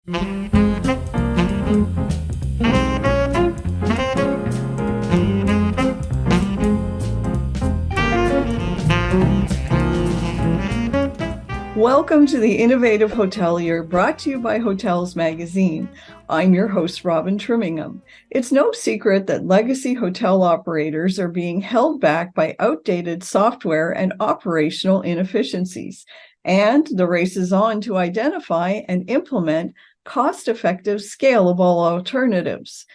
Welcome to the Innovative Hotelier, brought to you by Hotels Magazine. I'm your host, Robin Trimmingham. It's no secret that legacy hotel operators are being held back by outdated software and operational inefficiencies. And the race is on to identify and implement cost-effective, scalable alternatives.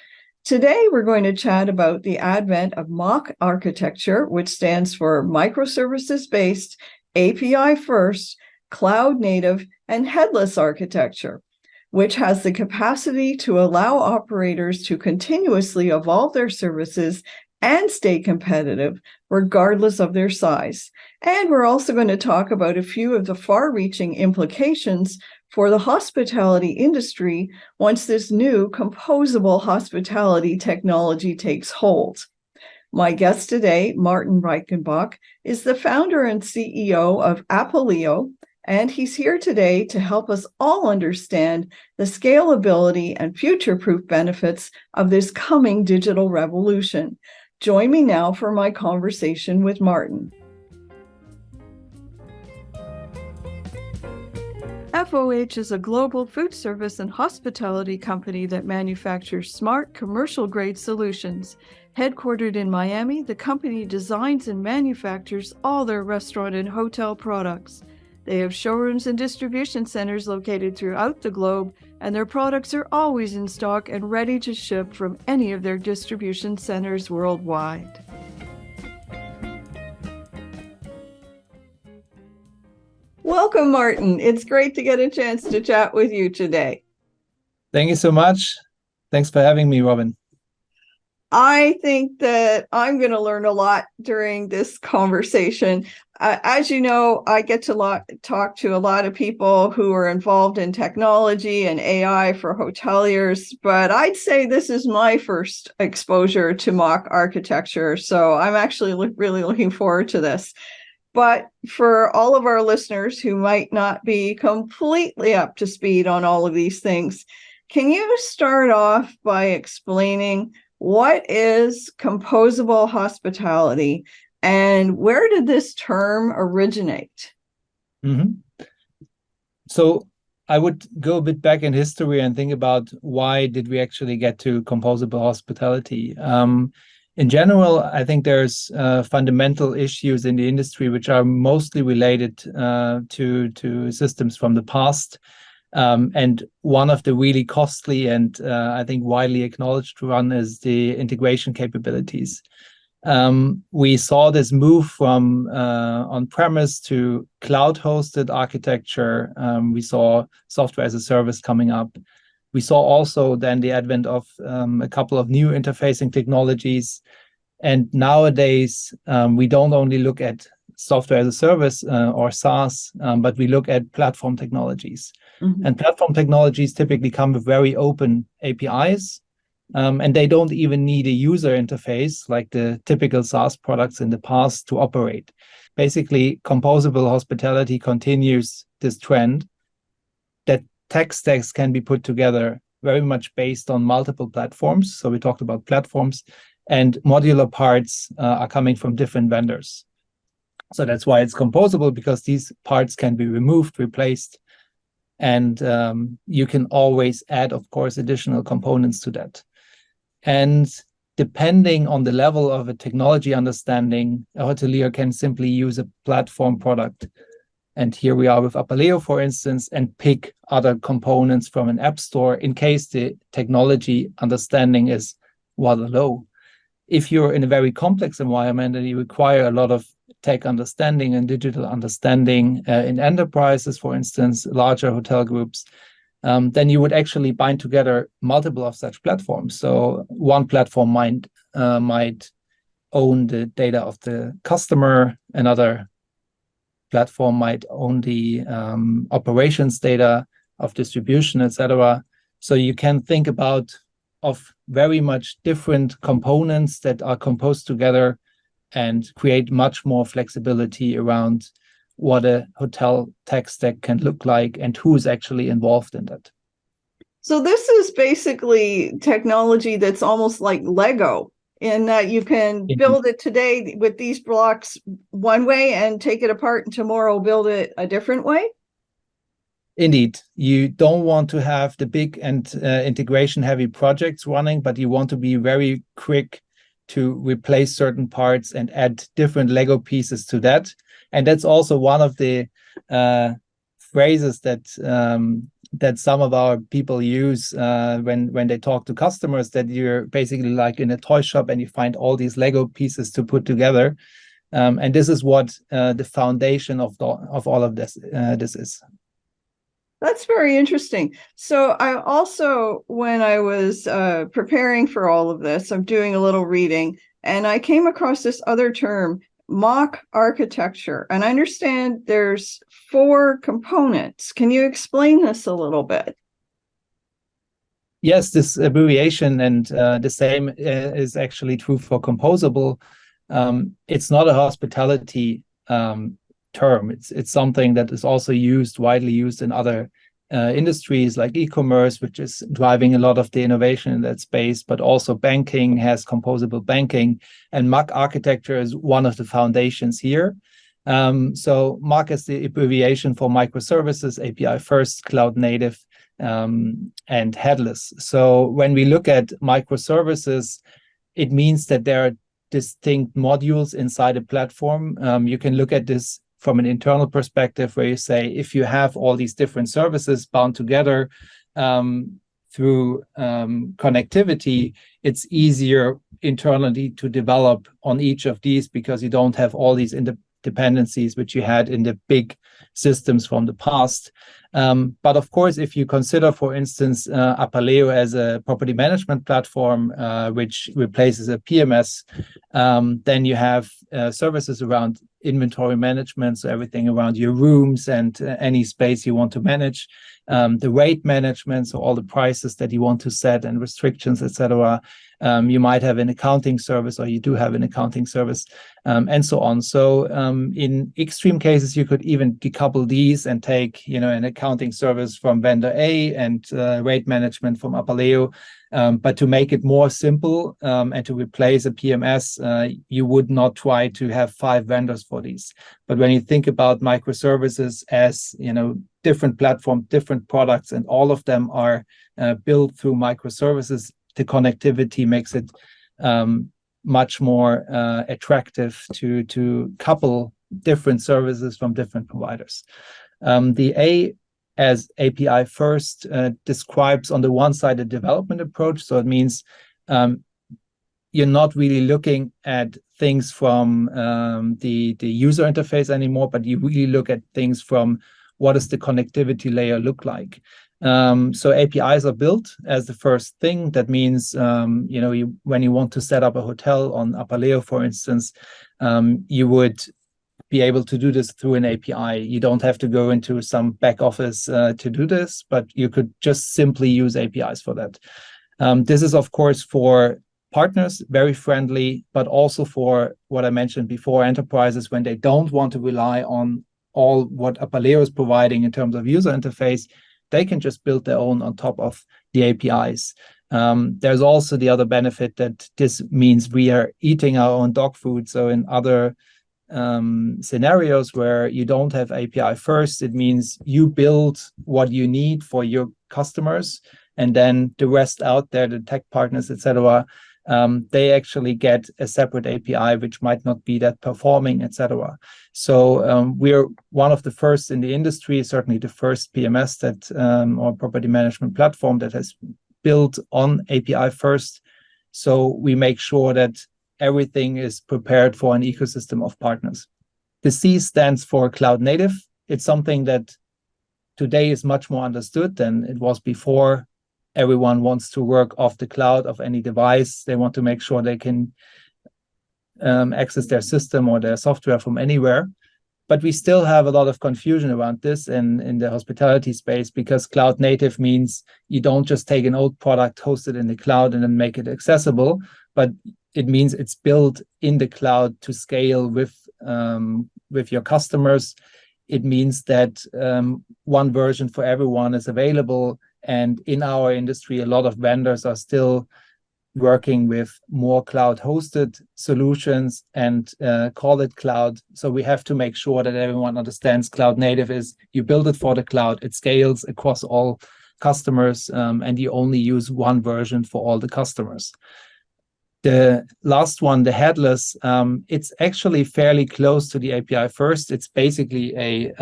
Today, we're going to chat about the advent of MACH architecture, which stands for microservices-based, API-first, cloud-native, and headless architecture, which has the capacity to allow operators to continuously evolve their services and stay competitive, regardless of their size. And we're also going to talk about a few of the far-reaching implications for the hospitality industry once this new composable hospitality technology takes hold. My guest today, Martin Reichenbach, is the founder and CEO of Apaleo, and he's here today to help us all understand the scalability and future-proof benefits of this coming digital revolution. Join me now for my conversation with Martin. FOH is a global food service and hospitality company that manufactures smart commercial-grade solutions. Headquartered in Miami, the company designs and manufactures all their restaurant and hotel products. They have showrooms and distribution centers located throughout the globe, and their products are always in stock and ready to ship from any of their distribution centers worldwide. Welcome, Martin. It's great to get a chance to chat with you today. Thank you so much. Thanks for having me, Robin. I think that I'm going to learn a lot during this conversation. As you know, I get to talk to a lot of people who are involved in technology and AI for hoteliers, but I'd say this is my first exposure to MACH architecture, so I'm actually really looking forward to this. But for all of our listeners who might not be completely up to speed on all of these things, can you start off by explaining what is composable hospitality and where did this term originate? So I would go a bit back in history and think about why did we actually get to composable hospitality. In general, I think there's fundamental issues in the industry which are mostly related to systems from the past. And one of the really costly and I think widely acknowledged one is the integration capabilities. We saw this move from on-premise to cloud-hosted architecture. We saw software as a service coming up. We saw also then the advent of a couple of new interfacing technologies. And nowadays, we don't only look at software as a service or SaaS, but we look at platform technologies. Mm-hmm. And platform technologies typically come with very open APIs, and they don't even need a user interface like the typical SaaS products in the past to operate. Basically, composable hospitality continues this trend that tech stacks can be put together very much based on multiple platforms. So we talked about platforms, and modular parts are coming from different vendors. So that's why it's composable, because these parts can be removed, replaced, and you can always add, of course, additional components to that. And depending on the level of a technology understanding, a hotelier can simply use a platform product. And here we are with Apaleo, for instance, and pick other components from an app store in case the technology understanding is rather low. If you're in a very complex environment and you require a lot of tech understanding and digital understanding in enterprises, for instance, larger hotel groups, then you would actually bind together multiple of such platforms. So one platform might own the data of the customer, another platform might own the operations data of distribution, etc. So you can think about of very much different components that are composed together and create much more flexibility around what a hotel tech stack can look like and who is actually involved in that. So this is basically technology that's almost like Lego, in that you can Indeed. build it today with these blocks one way and take it apart and tomorrow build it a different way. Indeed, you don't want to have the big and integration heavy projects running, but you want to be very quick to replace certain parts and add different Lego pieces to that. And that's also one of the phrases that some of our people use when they talk to customers, that you're basically like in a toy shop and you find all these Lego pieces to put together. And this is what the foundation of all of this is. That's very interesting. So I also, when I was preparing for all of this, I'm doing a little reading, and I came across this other term, MACH architecture. And I understand there's 4 components. Can you explain this a little bit? Yes, this abbreviation, and the same is actually true for composable. It's not a hospitality term. It's something that is also widely used in other industries like e-commerce, which is driving a lot of the innovation in that space, but also banking has composable banking, and MACH architecture is one of the foundations here. So MACH is the abbreviation for microservices, API first, cloud native, and headless. So when we look at microservices, it means that there are distinct modules inside a platform. You can look at this from an internal perspective, where you say, if you have all these different services bound together through connectivity, it's easier internally to develop on each of these, because you don't have all these dependencies which you had in the big systems from the past. But of course, if you consider, for instance, Apaleo as a property management platform, which replaces a PMS, then you have services around inventory management, so everything around your rooms and any space you want to manage, the rate management, so all the prices that you want to set and restrictions, etc. You might have an accounting service, or you do have an accounting service, and so on. So in extreme cases, you could even decouple these and take, an accounting service from vendor A and rate management from Apaleo. But to make it more simple and to replace a PMS, you would not try to have 5 vendors for these. But when you think about microservices as, different platforms, different products, and all of them are built through microservices, the connectivity makes it much more attractive to couple different services from different providers. The A as API first describes, on the one side, a development approach. So it means you're not really looking at things from the user interface anymore, but you really look at things from what does the connectivity layer look like. So APIs are built as the first thing. That means, when you want to set up a hotel on Apaleo, for instance, you would be able to do this through an API. You don't have to go into some back office to do this, but you could just simply use APIs for that. This is, of course, for partners, very friendly, but also for what I mentioned before, enterprises, when they don't want to rely on all what Apaleo is providing in terms of user interface, they can just build their own on top of the APIs. There's also the other benefit that this means we are eating our own dog food. So in other scenarios where you don't have API first, it means you build what you need for your customers, and then the rest out there, the tech partners, etc., they actually get a separate API which might not be that performing, etc. So we're one of the first in the industry, certainly the first PMS that or property management platform that has built on API first. So we make sure that everything is prepared for an ecosystem of partners. The C stands for cloud native. It's something that today is much more understood than it was before. Everyone wants to work off the cloud of any device. They want to make sure they can access their system or their software from anywhere. But we still have a lot of confusion around this in the hospitality space, because cloud native means you don't just take an old product, host it in the cloud, and then make it accessible, but it means it's built in the cloud to scale with your customers. It means that one version for everyone is available, And in our industry, a lot of vendors are still working with more cloud-hosted solutions and call it cloud. So we have to make sure that everyone understands cloud native is you build it for the cloud, it scales across all customers, and you only use one version for all the customers. The last one, the headless, it's actually fairly close to the API first. It's basically a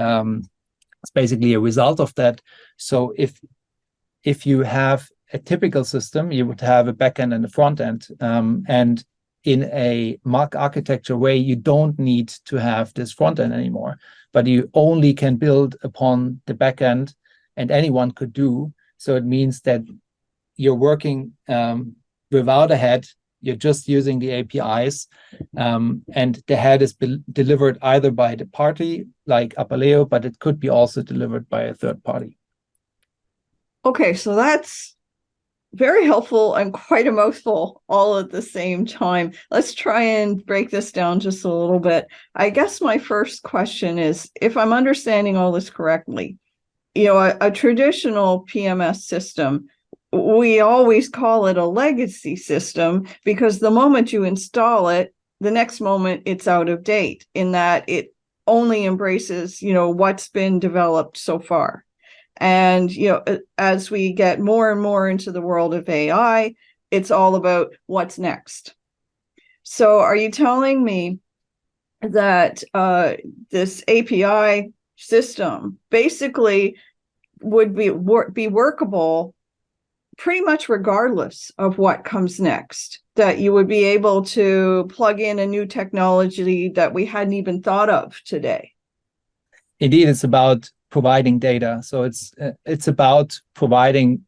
result of that. So if you have a typical system, you would have a backend and a front end. And in a MACH architecture way, you don't need to have this front end anymore, but you only can build upon the backend, and anyone could do. So it means that you're working without a head, you're just using the APIs, and the head is delivered either by the party like Apaleo, but it could be also delivered by a third party. Okay, so that's very helpful and quite a mouthful all at the same time. Let's try and break this down just a little bit. I guess my first question is, if I'm understanding all this correctly, a traditional PMS system, we always call it a legacy system because the moment you install it, the next moment it's out of date, in that it only embraces, what's been developed so far. And, as we get more and more into the world of AI, it's all about what's next. So are you telling me that this API system basically would be workable pretty much regardless of what comes next, that you would be able to plug in a new technology that we hadn't even thought of today? Indeed, it's about providing data. So it's about providing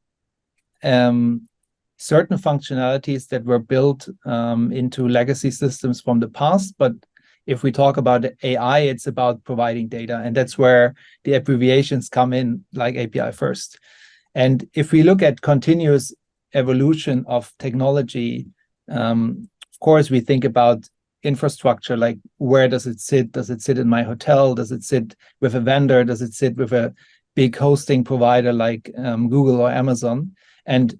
certain functionalities that were built into legacy systems from the past. But if we talk about AI, it's about providing data. And that's where the abbreviations come in, like API first. And if we look at continuous evolution of technology, of course, we think about infrastructure, like where does it sit? Does it sit in my hotel? Does it sit with a vendor? Does it sit with a big hosting provider like Google or Amazon? And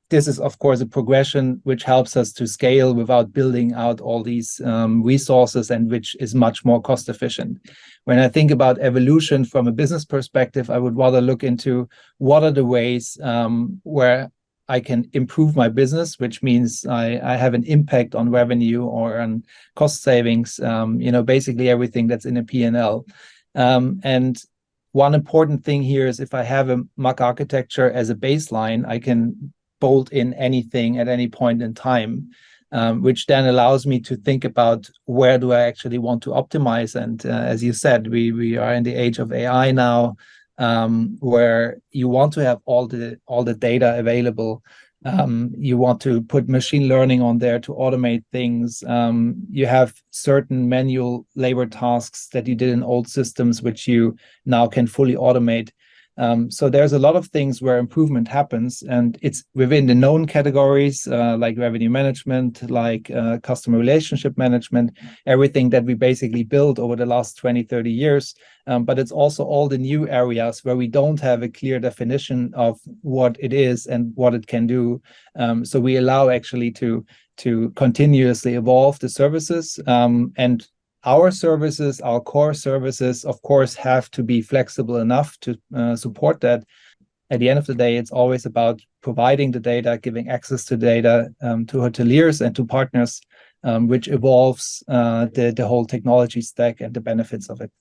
this is, of course, a progression which helps us to scale without building out all these resources, and which is much more cost efficient. When I think about evolution from a business perspective, I would rather look into what are the ways where I can improve my business, which means I have an impact on revenue or on cost savings, basically everything that's in a P&L. And one important thing here is if I have a MACH architecture as a baseline, I can bolt in anything at any point in time, which then allows me to think about where do I actually want to optimize. And as you said, we are in the age of AI now, where you want to have all the data available. You want to put machine learning on there to automate things. You have certain manual labor tasks that you did in old systems, which you now can fully automate. So there's a lot of things where improvement happens, and it's within the known categories like revenue management, like customer relationship management, everything that we basically built over the last 20, 30 years. But it's also all the new areas where we don't have a clear definition of what it is and what it can do. So we allow actually to continuously evolve the services, and our services, our core services, of course, have to be flexible enough to support that. At the end of the day, it's always about providing the data, giving access to data to hoteliers and to partners, which evolves the whole technology stack and the benefits of it.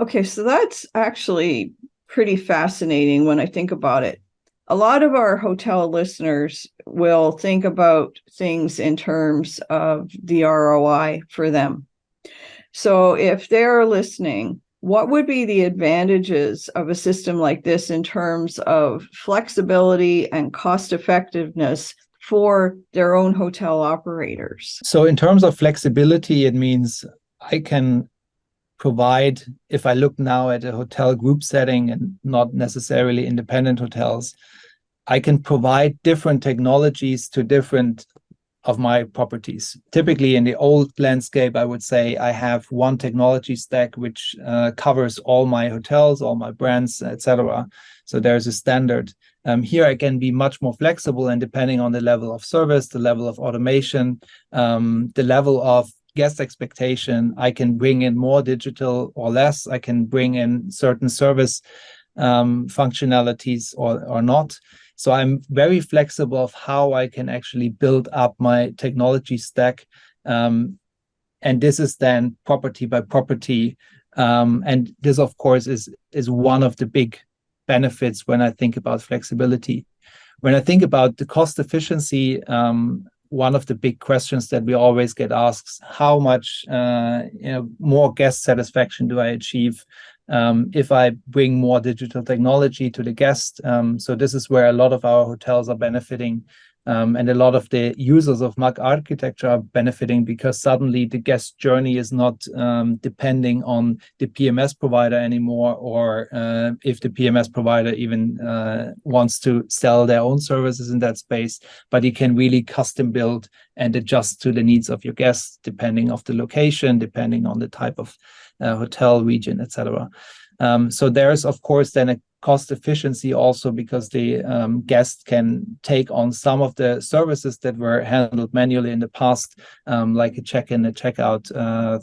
Okay, so that's actually pretty fascinating when I think about it. A lot of our hotel listeners will think about things in terms of the ROI for them. So if they're listening, what would be the advantages of a system like this in terms of flexibility and cost effectiveness for their own hotel operators? So in terms of flexibility, it means I can provide, if I look now at a hotel group setting and not necessarily independent hotels, I can provide different technologies to different of my properties. Typically in the old landscape, I would say I have one technology stack which covers all my hotels, all my brands, etc. So there's a standard. Here I can be much more flexible, and depending on the level of service, the level of automation, the level of guest expectation, I can bring in more digital or less. I can bring in certain service functionalities or not. So I'm very flexible of how I can actually build up my technology stack. And this is then property by property. And this, of course, is one of the big benefits when I think about flexibility. When I think about the cost efficiency, one of the big questions that we always get asked, how much more guest satisfaction do I achieve if I bring more digital technology to the guest? So this is where a lot of our hotels are benefiting, and a lot of the users of MACH architecture are benefiting, because suddenly the guest journey is not depending on the PMS provider anymore, or if the PMS provider even wants to sell their own services in that space, but you can really custom build and adjust to the needs of your guests, depending on the location, depending on the type of hotel region, etc. So there's, of course, then a cost efficiency also, because the guest can take on some of the services that were handled manually in the past, like a check-in, a check-out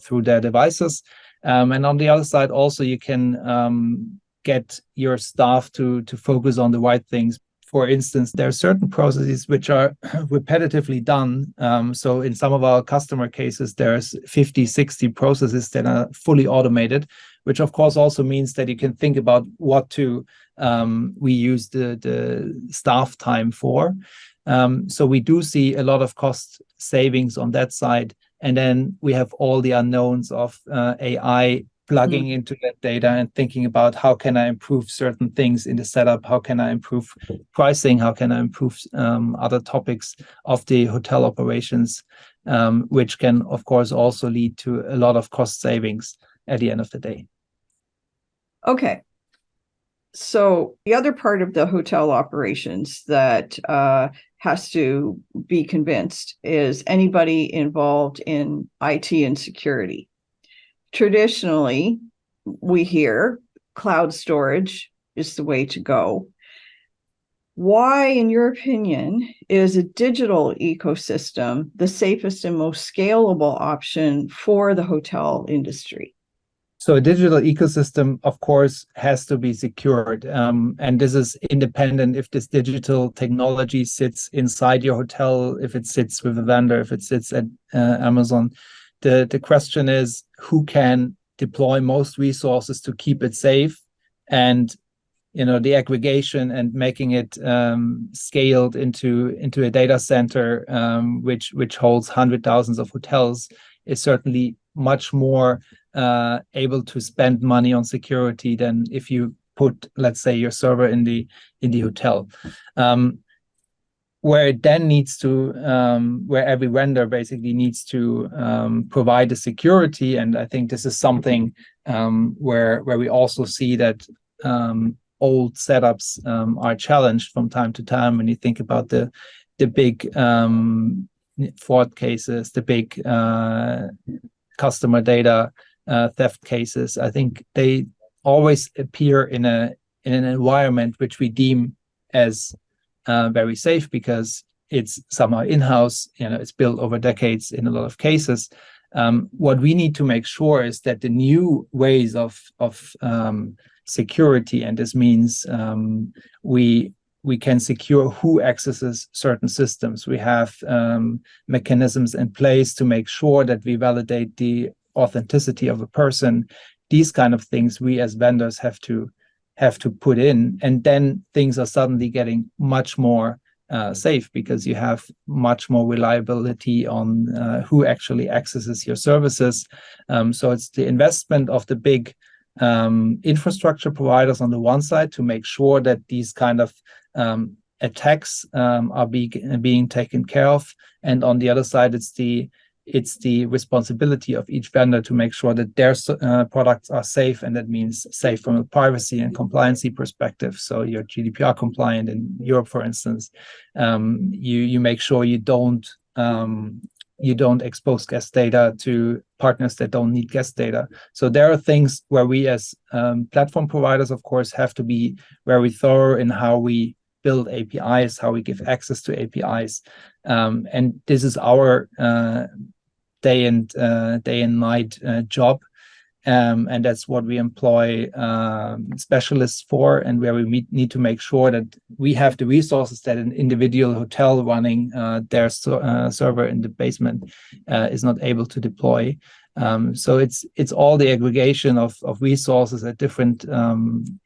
through their devices. And on the other side, also, you can get your staff to focus on the right things. For instance, there are certain processes which are repetitively done. So in some of our customer cases, there's 50, 60 processes that are fully automated, which of course also means that you can think about what to we use the staff time for. So we do see a lot of cost savings on that side. And then we have all the unknowns of AI plugging into that data and thinking about how can I improve certain things in the setup, how can I improve pricing, how can I improve other topics of the hotel operations, which can, of course, also lead to a lot of cost savings at the end of the day. Okay. So the other part of the hotel operations that has to be convinced is anybody involved in IT and security. Traditionally, we hear cloud storage is the way to go. Why, in your opinion, is a digital ecosystem the safest and most scalable option for the hotel industry? So a digital ecosystem, of course, has to be secured. And this is independent if this digital technology sits inside your hotel, if it sits with a vendor, if it sits at Amazon. The question is, who can deploy most resources to keep it safe, and the aggregation and making it scaled into a data center which holds 100,000s of hotels is certainly much more able to spend money on security than if you put, let's say, your server in the hotel. Where it then needs to, where every vendor basically needs to provide the security. And I think this is something where we also see that old setups are challenged from time to time. When you think about the big fraud cases, the big customer data theft cases, I think they always appear in an environment which we deem as very safe, because it's somehow in-house, it's built over decades in a lot of cases. What we need to make sure is that the new ways of security, and this means we can secure who accesses certain systems. We have mechanisms in place to make sure that we validate the authenticity of a person. These kind of things we as vendors have to put in, and then things are suddenly getting much more safe, because you have much more reliability on who actually accesses your services. So it's the investment of the big infrastructure providers on the one side to make sure that these kind of attacks are being taken care of, and on the other side, it's the responsibility of each vendor to make sure that their products are safe, and that means safe from a privacy and compliancy perspective. So you're GDPR compliant in Europe, for instance. You make sure you don't you don't expose guest data to partners that don't need guest data. So there are things where we as platform providers, of course, have to be very thorough in how we build APIs, how we give access to APIs. And this is our day and night job. And that's what we employ specialists for, and where we need to make sure that we have the resources that an individual hotel running their server in the basement is not able to deploy. So it's all the aggregation of resources at different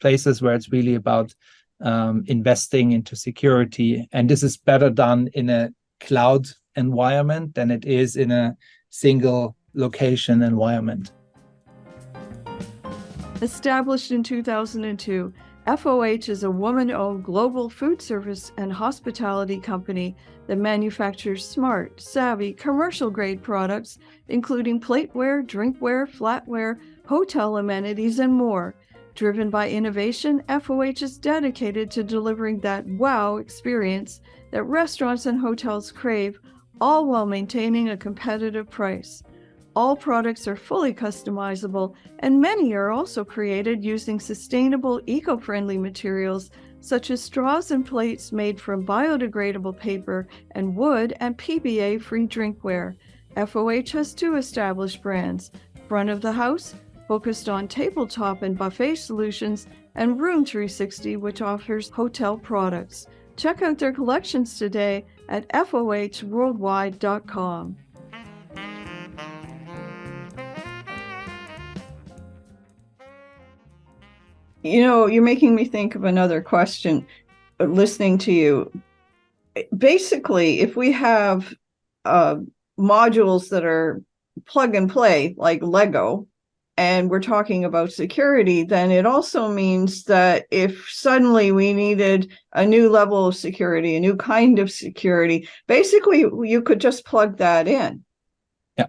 places where it's really about investing into security. And this is better done in a cloud environment than it is in a single location environment. Established in 2002, FOH is a woman-owned global food service and hospitality company that manufactures smart, savvy, commercial-grade products, including plateware, drinkware, flatware, hotel amenities, and more. Driven by innovation, FOH is dedicated to delivering that wow experience that restaurants and hotels crave, all while maintaining a competitive price. All products are fully customizable, and many are also created using sustainable, eco-friendly materials such as straws and plates made from biodegradable paper and wood and PBA-free drinkware. FOH has 2 established brands: Front of the House, focused on tabletop and buffet solutions, and Room 360, which offers hotel products. Check out their collections today at fohworldwide.com. You know, you're making me think of another question listening to you. Basically, if we have modules that are plug and play, like Lego, and we're talking about security, then it also means that if suddenly we needed a new level of security, a new kind of security, basically you could just plug that in. Yeah,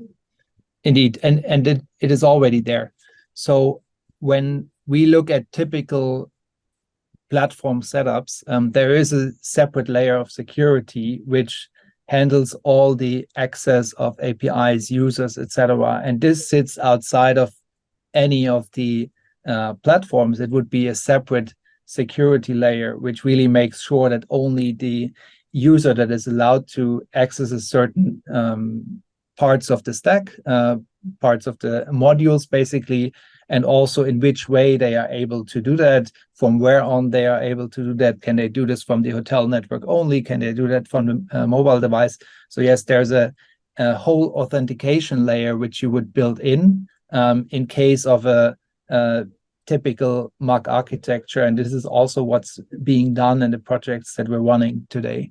indeed. And it is already there. So when we look at typical platform setups, there is a separate layer of security which handles all the access of APIs, users, etc. And this sits outside of any of the platforms. It would be a separate security layer, which really makes sure that only the user that is allowed to access a certain parts of the stack, parts of the modules, basically, and also in which way they are able to do that, from where on they are able to do that. Can they do this from the hotel network only? Can they do that from the mobile device? So yes, there's a whole authentication layer which you would build in case of a typical MACH architecture. And this is also what's being done in the projects that we're running today.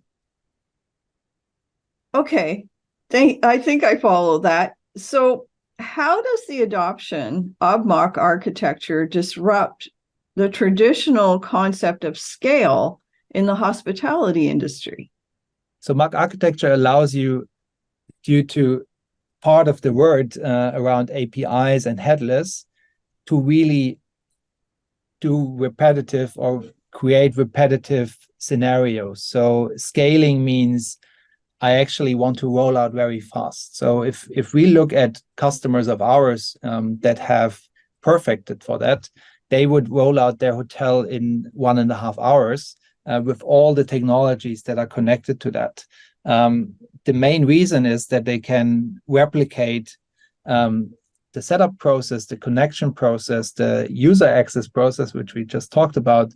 Okay, I think I follow that. So how does the adoption of MACH architecture disrupt the traditional concept of scale in the hospitality industry? So MACH architecture allows you, due to part of the word around APIs and headless, to really do repetitive or create repetitive scenarios. So scaling means I actually want to roll out very fast. So if we look at customers of ours that have perfected for that, they would roll out their hotel in 1.5 hours with all the technologies that are connected to that. The main reason is that they can replicate the setup process, the connection process, the user access process, which we just talked about.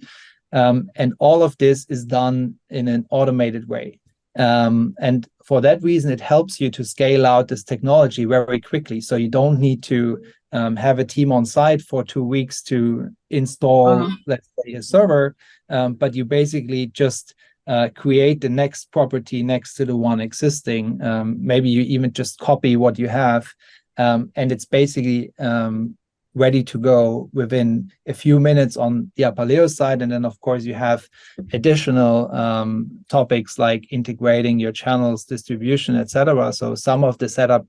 And all of this is done in an automated way. And for that reason, it helps you to scale out this technology very quickly. So you don't need to have a team on site for 2 weeks to install, let's say, a server, but you basically just create the next property next to the one existing. Maybe you even just copy what you have, and it's basically ready to go within a few minutes on the Apaleo side. And then, of course, you have additional topics like integrating your channels, distribution, etc. So some of the setup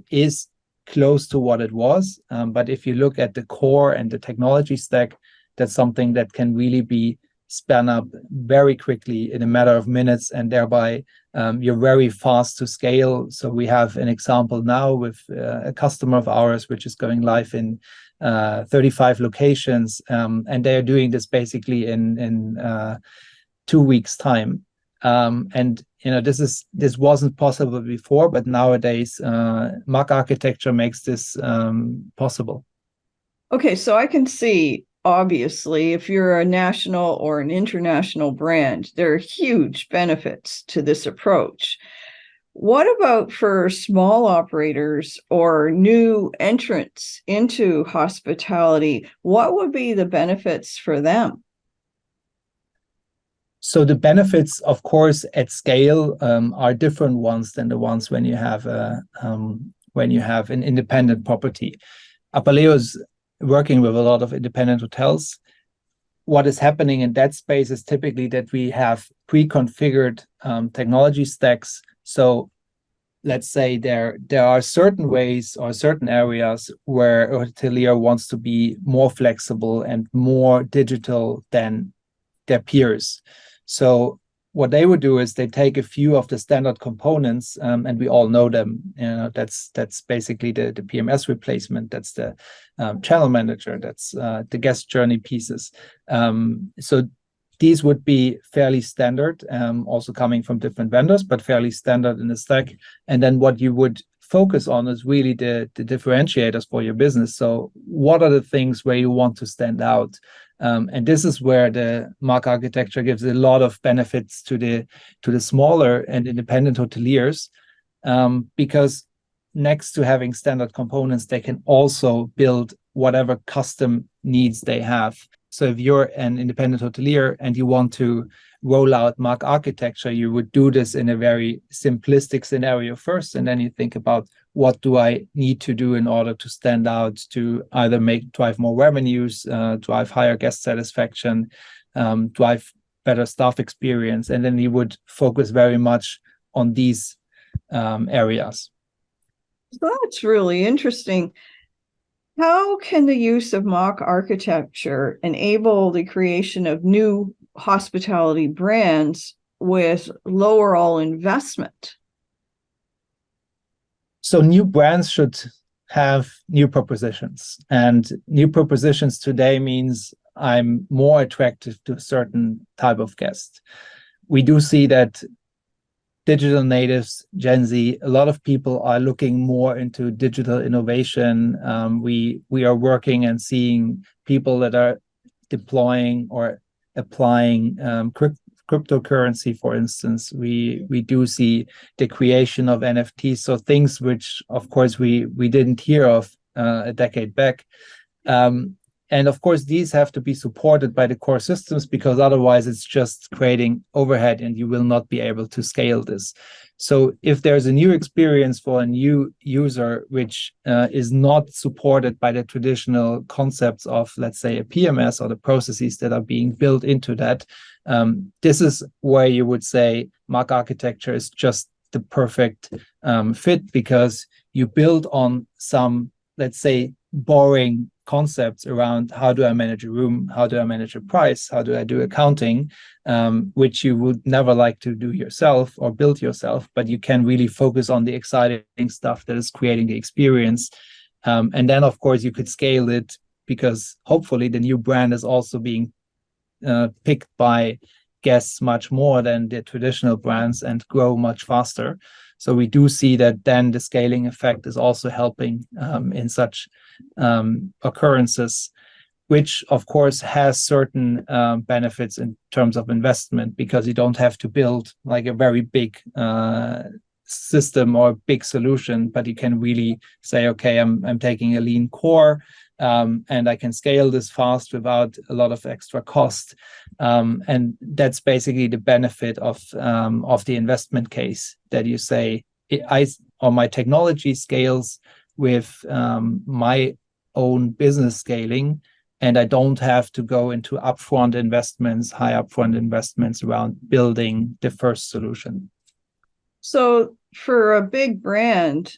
is close to what it was. But if you look at the core and the technology stack, that's something that can really be spun up very quickly in a matter of minutes, and thereby you're very fast to scale. So we have an example now with a customer of ours, which is going live in 35 locations, and they're doing this basically in 2 weeks' time. And this wasn't possible before, but nowadays MACH architecture makes this possible. Okay, so I can see, obviously, if you're a national or an international brand, there are huge benefits to this approach. What about for small operators or new entrants into hospitality? What would be the benefits for them? So the benefits, of course, at scale are different ones than the ones when you have an independent property. Apaleo is working with a lot of independent hotels. What is happening in that space is typically that we have pre-configured technology stacks. So let's say there are certain ways or certain areas where a hotelier wants to be more flexible and more digital than their peers. So what they would do is they take a few of the standard components, and we all know them. That's basically the PMS replacement. That's the channel manager. That's the guest journey pieces. So these would be fairly standard, also coming from different vendors, but fairly standard in the stack. And then what you would focus on is really the differentiators for your business. So what are the things where you want to stand out? And this is where the MACH architecture gives a lot of benefits to the smaller and independent hoteliers, because next to having standard components, they can also build whatever custom needs they have. So if you're an independent hotelier and you want to roll out MACH architecture, you would do this in a very simplistic scenario first, and then you think about what do I need to do in order to stand out, to either drive more revenues, drive higher guest satisfaction, drive better staff experience, and then you would focus very much on these areas. So that's really interesting. How can the use of MACH architecture enable the creation of new hospitality brands with lower all investment? So new brands should have new propositions, and new propositions today means I'm more attractive to a certain type of guest. We do see that digital natives, Gen Z, a lot of people are looking more into digital innovation. We are working and seeing people that are deploying or applying cryptocurrency, for instance. We do see the creation of NFTs, so things which, of course, we didn't hear of a decade back. And of course, these have to be supported by the core systems, because otherwise it's just creating overhead and you will not be able to scale this. So if there's a new experience for a new user, which is not supported by the traditional concepts of, let's say, a PMS or the processes that are being built into that, this is where you would say MACH architecture is just the perfect fit, because you build on some, let's say, boring concepts around how do I manage a room, how do I manage a price, how do I do accounting, which you would never like to do yourself or build yourself, but you can really focus on the exciting stuff that is creating the experience. And then, of course, you could scale it, because hopefully the new brand is also being picked by guests much more than the traditional brands and grow much faster. So we do see that then the scaling effect is also helping in such occurrences, which of course has certain benefits in terms of investment, because you don't have to build like a very big system or big solution, but you can really say, okay, I'm taking a lean core, and I can scale this fast without a lot of extra cost. And that's basically the benefit of the investment case, that you say, my technology scales with my own business scaling, and I don't have to go into high upfront investments around building the first solution. So for a big brand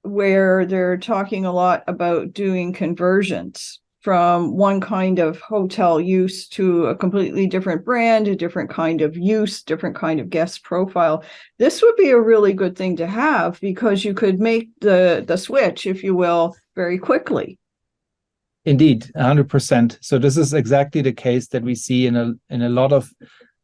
where they're talking a lot about doing conversions from one kind of hotel use to a completely different brand, a different kind of use, different kind of guest profile. This would be a really good thing to have because you could make the switch, if you will, very quickly. Indeed, 100%. So this is exactly the case that we see in a lot of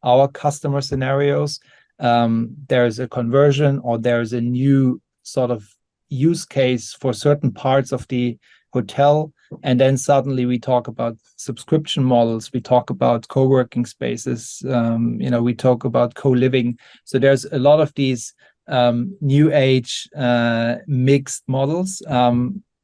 our customer scenarios. There's a conversion or there's a new sort of use case for certain parts of the hotel, and then suddenly we talk about subscription models, we talk about co-working spaces, we talk about co-living. So there's a lot of these new age mixed models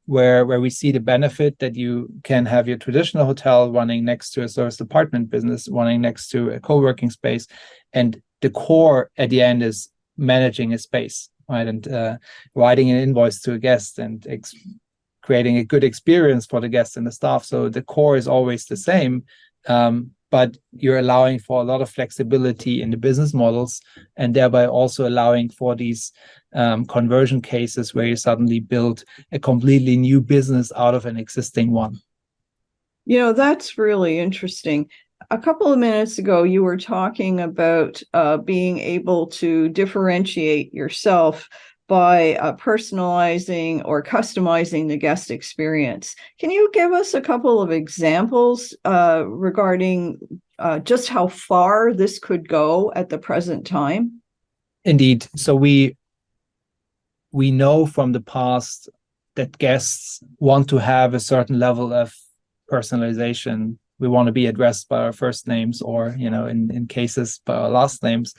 where we see the benefit that you can have your traditional hotel running next to a service apartment business, running next to a co-working space, and the core at the end is managing a space, right? And writing an invoice to a guest and creating a good experience for the guests and the staff. So the core is always the same, but you're allowing for a lot of flexibility in the business models, and thereby also allowing for these conversion cases where you suddenly build a completely new business out of an existing one. That's really interesting. A couple of minutes ago, you were talking about being able to differentiate yourself by personalizing or customizing the guest experience. Can you give us a couple of examples regarding just how far this could go at the present time? Indeed. So we know from the past that guests want to have a certain level of personalization. We want to be addressed by our first names, or in cases by our last names.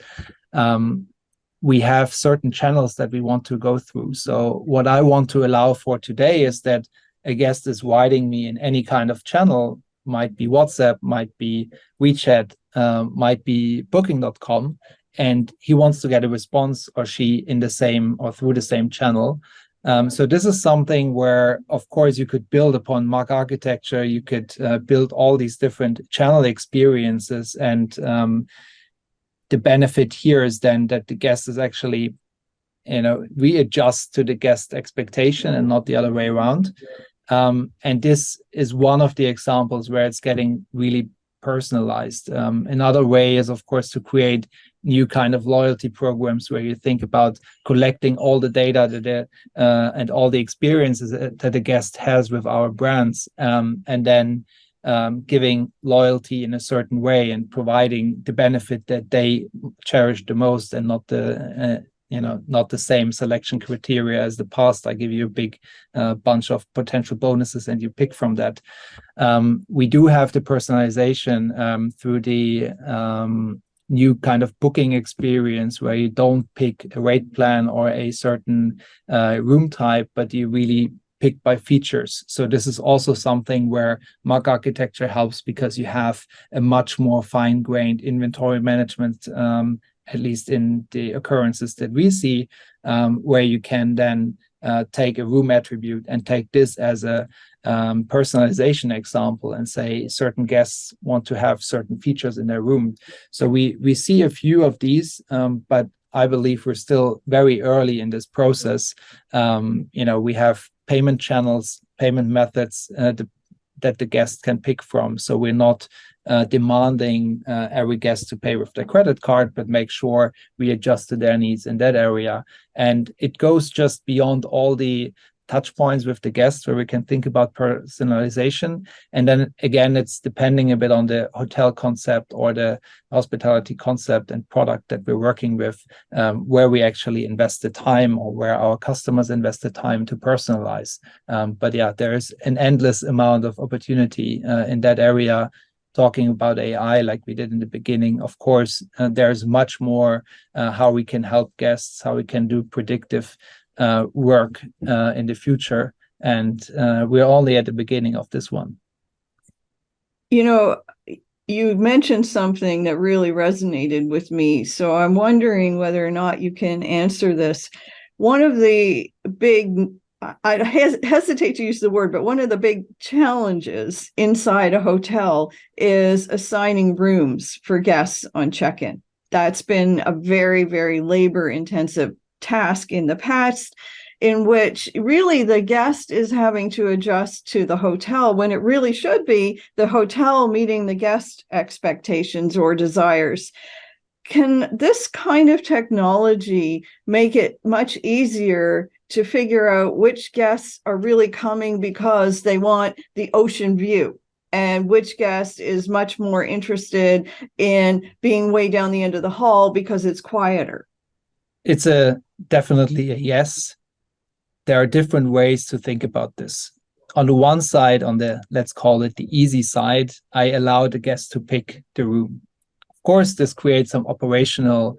We have certain channels that we want to go through. So what I want to allow for today is that a guest is writing me in any kind of channel, might be WhatsApp, might be WeChat, might be booking.com, and he wants to get a response, or she, in the same or through the same channel. So this is something where, of course, you could build upon MACH architecture. You could build all these different channel experiences, and the benefit here is then that the guest is actually, we adjust to the guest expectation and not the other way around. And this is one of the examples where it's getting really personalized. Another way is, of course, to create new kind of loyalty programs where you think about collecting all the data that and all the experiences that the guest has with our brands, and then giving loyalty in a certain way and providing the benefit that they cherish the most, and not the same selection criteria as the past. I give you a big bunch of potential bonuses and you pick from that. We do have the personalization through the new kind of booking experience where you don't pick a rate plan or a certain room type, but you really pick by features. So this is also something where MACH architecture helps, because you have a much more fine-grained inventory management, at least in the occurrences that we see, where you can then take a room attribute and take this as a personalization example and say certain guests want to have certain features in their room. So we see a few of these, but I believe we're still very early in this process. We have payment channels, payment methods that the guest can pick from. So we're not demanding every guest to pay with their credit card, but make sure we adjust to their needs in that area. And it goes just beyond all the touch points with the guests where we can think about personalization. And then again, it's depending a bit on the hotel concept or the hospitality concept and product that we're working with, where we actually invest the time, or where our customers invest the time to personalize. But yeah, there is an endless amount of opportunity in that area. Talking about AI like we did in the beginning, of course, there's much more how we can help guests, how we can do predictive work in the future. And we're only at the beginning of this one. You mentioned something that really resonated with me. So I'm wondering whether or not you can answer this. One of the big, I hesitate to use the word, but one of the big challenges inside a hotel is assigning rooms for guests on check-in. That's been a very, very labor-intensive task in the past. in which really the guest is having to adjust to the hotel when it really should be the hotel meeting the guest expectations or desires. Can this kind of technology make it much easier to figure out which guests are really coming because they want the ocean view, and which guest is much more interested in being way down the end of the hall because it's quieter? It's definitely a yes. There are different ways to think about this. On the one side, on the, let's call it the easy side, I allow the guest to pick the room. Of course, this creates some operational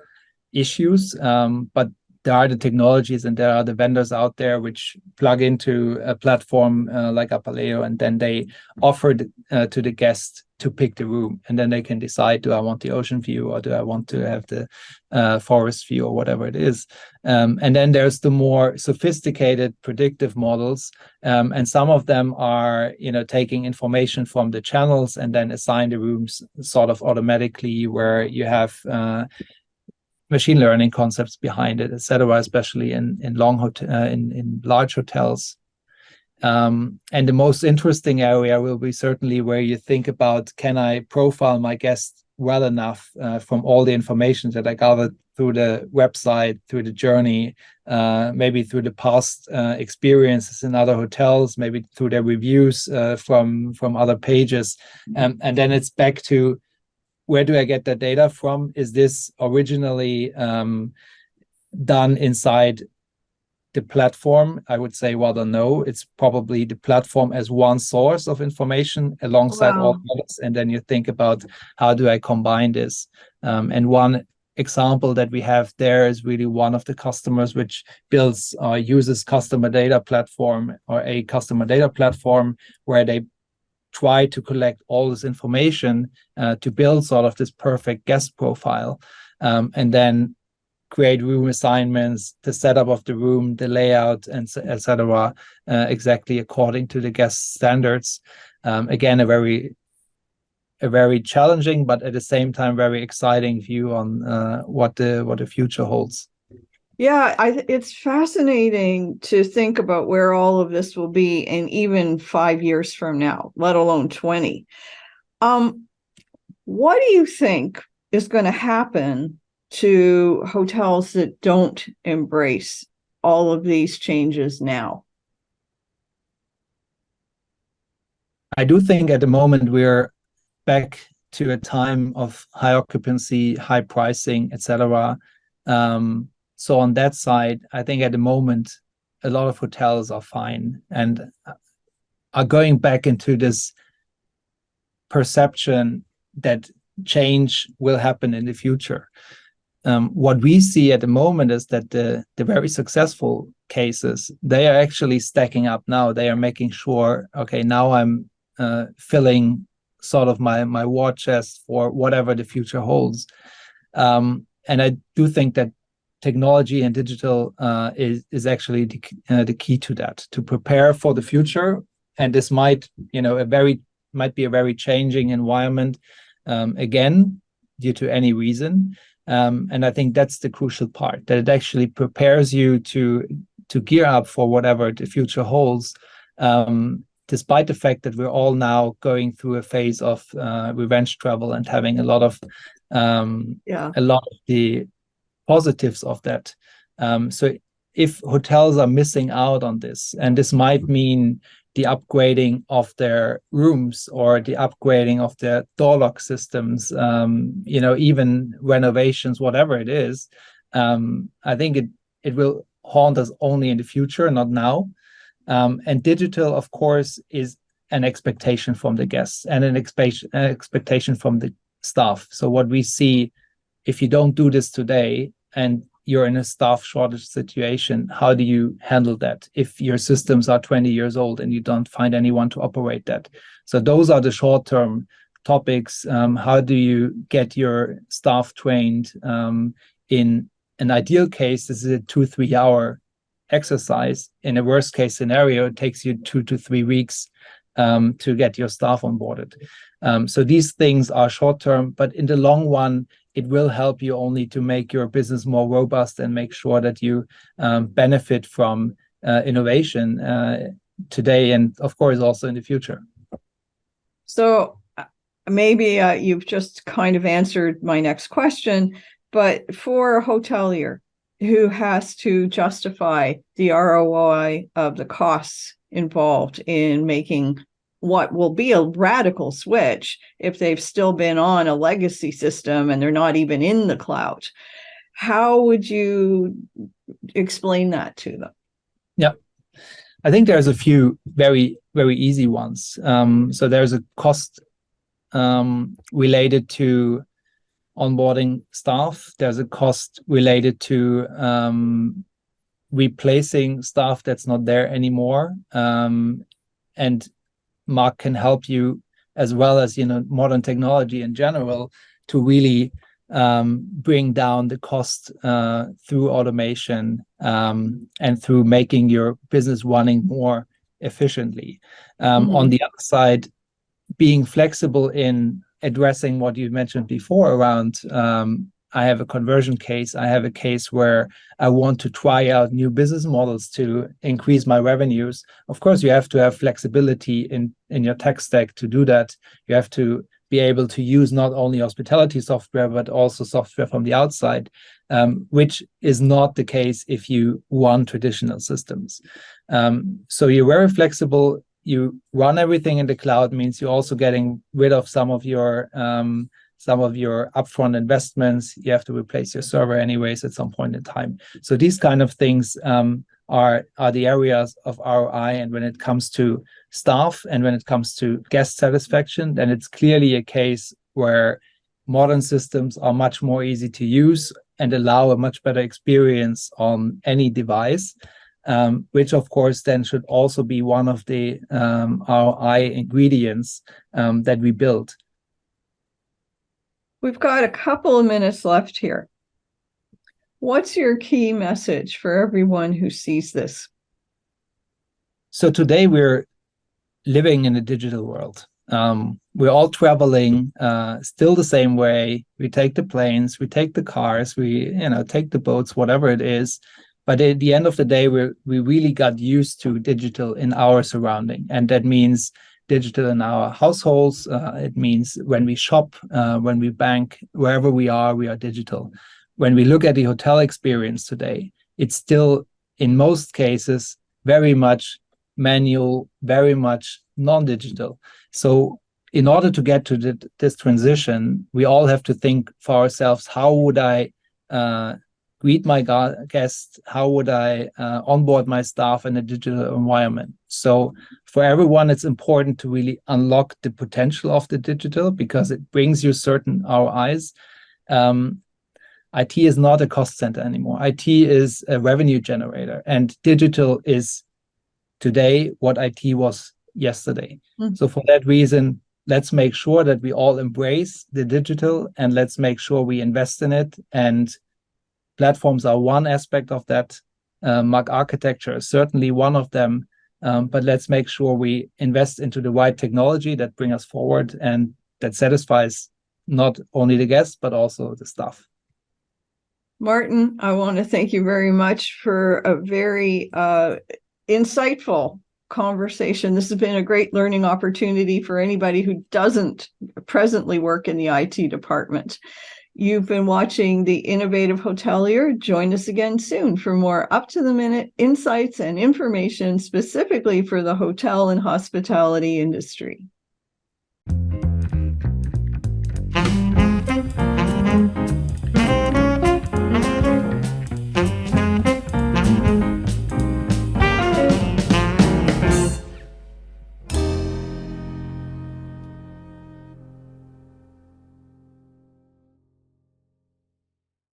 issues, but there are the technologies and there are the vendors out there which plug into a platform like Apaleo, and then they offer to the guest to pick the room, and then they can decide, do I want the ocean view or do I want to have the forest view or whatever it is. And then there's the more sophisticated predictive models, and some of them are, taking information from the channels and then assign the rooms sort of automatically, where you have machine learning concepts behind it, etc., especially in large hotels. And the most interesting area will be certainly where you think about, can I profile my guests well enough from all the information that I gathered through the website, through the journey, maybe through the past experiences in other hotels, maybe through their reviews from other pages. And then it's back to, where do I get that data from? Is this originally done inside the platform? I would say, well, no, it's probably the platform as one source of information alongside all others. And then you think about, how do I combine this? And one example that we have there is really one of the customers which builds or uses customer data platform, or a customer data platform, where they try to collect all this information to build sort of this perfect guest profile, and then create room assignments, the setup of the room, the layout, and etc., exactly according to the guest standards. Again, a very challenging, but at the same time very exciting view on what the future holds. Yeah, it's fascinating to think about where all of this will be in even 5 years from now, let alone 20. What do you think is going to happen to hotels that don't embrace all of these changes now? I do think at the moment we're back to a time of high occupancy, high pricing, etc. So on that side, I think at the moment, a lot of hotels are fine and are going back into this perception that change will happen in the future. What we see at the moment is that the very successful cases, they are actually stacking up now. They are making sure, okay, now I'm filling sort of my war chest for whatever the future holds. And I do think that technology and digital is actually the key to that, to prepare for the future. And this might be a very changing environment again, due to any reason. And I think that's the crucial part, that it actually prepares you to gear up for whatever the future holds, despite the fact that we're all now going through a phase of revenge travel and having a lot of the positives of that. So if hotels are missing out on this, and this might mean the upgrading of their rooms or the upgrading of their door lock systems, even renovations, whatever it is, I think it will haunt us only in the future, not now. And digital, of course, is an expectation from the guests and an expectation from the staff. So what we see, if you don't do this today and you're in a staff shortage situation, how do you handle that if your systems are 20 years old and you don't find anyone to operate that? So those are the short-term topics. How do you get your staff trained? In an ideal case, this is a 2-3 hour exercise. In a worst case scenario, it takes you 2 to 3 weeks to get your staff onboarded. So these things are short-term, but in the long run, it will help you only to make your business more robust and make sure that you benefit from innovation today, and of course also in the future. So maybe you've just kind of answered my next question, but for a hotelier who has to justify the ROI of the costs involved in making what will be a radical switch if they've still been on a legacy system and they're not even in the cloud, how would you explain that to them? Yeah, I think there's a few very, very easy ones. So there's a cost related to onboarding staff. There's a cost related to replacing staff that's not there anymore. And Mark can help you, as well as modern technology in general, to really bring down the cost through automation and through making your business running more efficiently. On the other side, being flexible in addressing what you mentioned before around I have a conversion case, I have a case where I want to try out new business models to increase my revenues. Of course, you have to have flexibility in your tech stack to do that. You have to be able to use not only hospitality software, but also software from the outside, which is not the case if you run traditional systems. So you're very flexible. You run everything in the cloud, means you're also getting rid of some of your upfront investments. You have to replace your server anyways at some point in time. So these kind of things are the areas of ROI. And when it comes to staff and when it comes to guest satisfaction, then it's clearly a case where modern systems are much more easy to use and allow a much better experience on any device, which of course then should also be one of the ROI ingredients that we build. We've got a couple of minutes left here. What's your key message for everyone who sees this? So today we're living in a digital world. We're all traveling still the same way. We take the planes, we take the cars, we take the boats, whatever it is. But at the end of the day, we really got used to digital in our surrounding, and that means digital in our households. It means when we shop, when we bank, wherever we are digital. When we look at the hotel experience today, it's still, in most cases, very much manual, very much non-digital. So in order to get to this transition, we all have to think for ourselves, how would I greet my guests? How would I onboard my staff in a digital environment? So for everyone, it's important to really unlock the potential of the digital, because it brings you certain ROIs. IT is not a cost center anymore. IT is a revenue generator, and digital is today what IT was yesterday. So for that reason, let's make sure that we all embrace the digital, and let's make sure we invest in it. And platforms are one aspect of that. MACH architecture is certainly one of them. But let's make sure we invest into the right technology that brings us forward and that satisfies not only the guests, but also the staff. Martin, I want to thank you very much for a very insightful conversation. This has been a great learning opportunity for anybody who doesn't presently work in the IT department. You've been watching The Innovative Hotelier. Join us again soon for more up-to-the-minute insights and information specifically for the hotel and hospitality industry.